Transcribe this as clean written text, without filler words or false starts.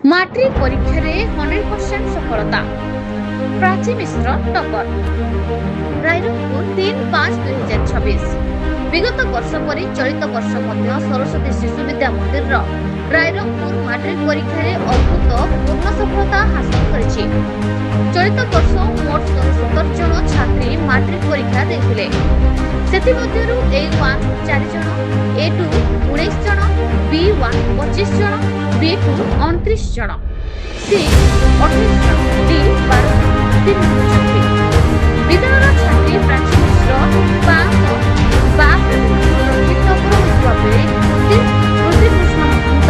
Matric ପରୀକ୍ଷାରେ 100% ସଫଳତା। ପ୍ରାଚୀ Mishra topper. Rairangpur 3/5/2026। ବିଗତ ବର୍ଷ ପରି ଚଳିତ ବର୍ଷ ମଧ୍ୟ ସରସ୍ୱତୀ ଶିଶୁ ବିଦ୍ୟା ମନ୍ଦିରର ରାଇରଙ୍ଗପୁର ମାଟ୍ରିକ ପରୀକ୍ଷାରେ ଅଭୂତପୂର୍ଣ୍ଣ ସଫଳତା ହାସଲ କରିଛି। ଚଳିତ ବର୍ଷ ମୋଟ 117 ଜଣ ଛାତ୍ରୀ ମାଟ୍ରିକ ପରୀକ୍ଷା ଦେଇଥିଲେ। ସେଥିମଧ୍ୟରୁ A1 4 ଜଣ, A2 19 ଜଣ, B1 25 ଜଣ, B2 29 ଜଣ, C 28 ଜଣ, D 12 ଜଣ ତିନି ଛାତ୍ରୀ। ବିଦ୍ୟାଳୟର ଛାତ୍ରୀ ପ୍ରାଚୀ ମିଶ୍ର 552 ଟପର ହୋଇଥିବା ବେଳେ କୃତିକୃଷ୍ଣ ମହନ୍ତ